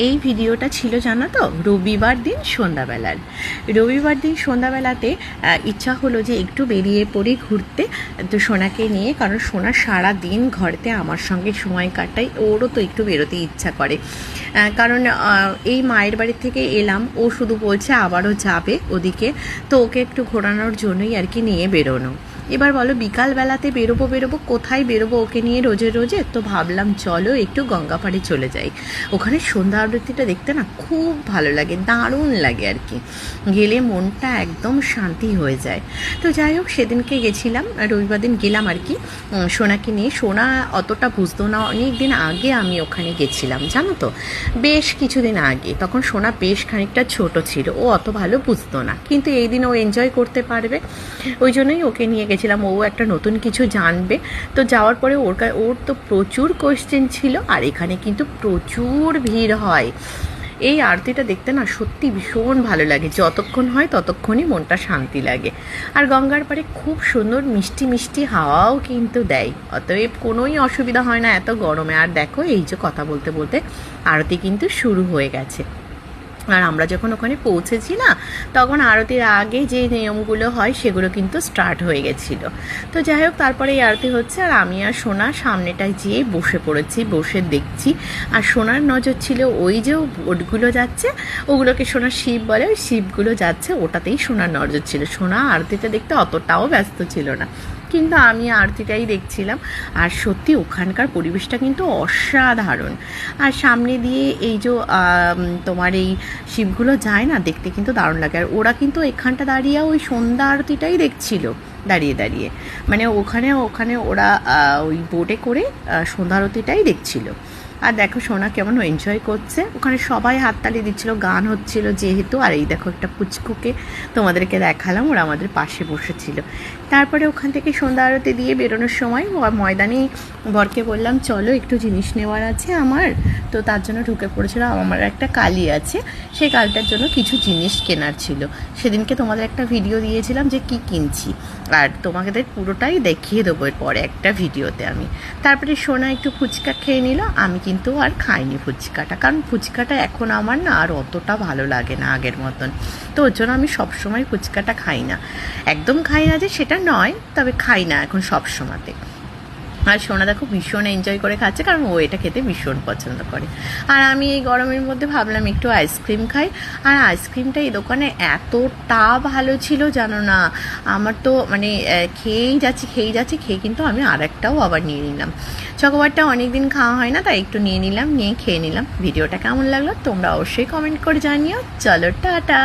এই ভিডিওটা ছিল জানো তো রবিবার দিন সন্ধ্যাবেলাতে ইচ্ছা হলো যে একটু বেরিয়ে পড়ি ঘুরতে, তো সোনাকে নিয়ে, কারণ সোনা সারা দিন ঘরেতে আমার সঙ্গে সময় কাটাই, ওরও তো একটু বেরোতে ইচ্ছা করে। কারণ এই মায়ের বাড়ি থেকে এলাম, ও শুধু বলছে আবারও যাবে ওদিকে, তো ওকে একটু ঘোরানোর জন্যই আর কি নিয়ে বেরোনো। এবার বলো বিকালবেলাতে বেরোবো, কোথায় বেরোবো ওকে নিয়ে রোজে? তো ভাবলাম চলো একটু গঙ্গাপাড়ে চলে যাই। ওখানে সন্ধ্যা আরতিটা দেখতে না খুব ভালো লাগে, দারুণ লাগে আর কি, গেলে মনটা একদম শান্তি হয়ে যায়। তো যাই হোক, সেদিনকে গেছিলাম, রবিবার দিন গেলাম আর কি সোনাকে নিয়ে। সোনা অতটা বুঝতো না, অনেক দিন আগে আমি ওখানে গেছিলাম জানো তো, বেশ কিছুদিন আগে। তখন সোনা বেশ খানিকটা ছোট ছিল, ও অত ভালো বুঝতো না, কিন্তু এই দিন ও এনজয় করতে পারবে, ওই জন্যই ওকে নিয়ে গেছিলাম। ও একটা নতুন কিছু জানবে। তো যাওয়ার পরে ওর তো প্রচুর কোয়েশ্চেন ছিল, আর এখানে কিন্তু প্রচুর ভিড় হয়। এই আরতিটা দেখতে না সত্যি ভীষণ ভালো লাগে, যতক্ষণ হয় ততক্ষণই মনটা শান্তি লাগে। আর গঙ্গার পাড়ে খুব সুন্দর মিষ্টি মিষ্টি হাওয়াও কিন্তু দেয়, অতএব কোনোই অসুবিধা হয় না এত গরমে। আর দেখো এই যে কথা বলতে বলতে আরতি কিন্তু শুরু হয়ে গেছে। আর আমরা যখন ওখানে পৌঁছেছি না, তখন আরতির আগে যে নিয়মগুলো হয় সেগুলো কিন্তু স্টার্ট হয়ে গেছিলো। তো যাই হোক, তারপরে এই আরতি হচ্ছে, আর আমি আর সোনা সামনেটায় যেয়ে বসে পড়েছি, বসে দেখছি। আর সোনার নজর ছিল ওই যে বোটগুলো যাচ্ছে, ওগুলোকে সোনার শিব বলে, ওই শিবগুলো যাচ্ছে, ওটাতেই সোনার নজর ছিল। সোনা আরতিটা দেখতে অতটাও ব্যস্ত ছিল না, কিন্তু আমি আরতিটাই দেখছিলাম। আর সত্যি ওখানকার পরিবেশটা কিন্তু অসাধারণ। আর সামনে দিয়ে এই যে তোমার এই শিবগুলো যায় না, দেখতে কিন্তু দারুণ লাগে। আর ওরা কিন্তু এখানটা দাঁড়িয়ে ওই সন্ধ্যা আরতিটাই দেখছিল দাঁড়িয়ে, মানে ওখানে ওরা ওই বোটে করে সন্ধ্যা আরতিটাই দেখছিল। আর দেখো সোনা কেমন এনজয় করছে, ওখানে সবাই হাততালি দিচ্ছিল, গান হচ্ছিল যেহেতু। আর এই দেখো একটা পুচকুকে তোমাদেরকে দেখালাম, ওরা আমাদের পাশে বসেছিল। তারপরে ওখান থেকে সন্ধ্যা আরতি দিয়ে বেরোনোর সময় ময়দানে বরকে বললাম চলো একটু জিনিস নেওয়ার আছে আমার, তো তার জন্য ঢুকে পড়েছিল। আমার একটা কালি আছে, সেই কালটার জন্য কিছু জিনিস কেনার ছিল। সেদিনকে তোমাদের একটা ভিডিও দিয়েছিলাম যে কি কিনছি, আর তোমাদের পুরোটাই দেখিয়ে দেবো পরে একটা ভিডিওতে আমি। তারপরে সোনা একটু ফুচকা খেয়ে নিল, আমি কিন্তু আর খাইনি ফুচকাটা, কারণ ফুচকাটা এখন আমার না আর অতটা ভালো লাগে না আগের মতন। তো ওর জন্য আমি সবসময় ফুচকাটা খাই না, একদম খাই না যে সেটা নয়, তবে খাই না এখন সব সময়তে। আর সোনা দেখো ভীষণ এনজয় করে খাচ্ছে, কারণ ও এটা খেতে ভীষণ পছন্দ করে। আর আমি এই গরমের মধ্যে ভাবলাম একটু আইসক্রিম খাই। আর আইসক্রিমটা এই দোকানে এতটা ভালো ছিল জানো না, আমার তো মানে খেয়েই যাচ্ছি, খেয়ে কিন্তু আমি আর একটাও আবার নিয়ে নিলাম। চকোবারটা অনেকদিন খাওয়া হয় না, তাই একটু নিয়ে খেয়ে নিলাম। ভিডিওটা কেমন লাগলো তোমরা অবশ্যই কমেন্ট করে জানিও। চলো টাটা।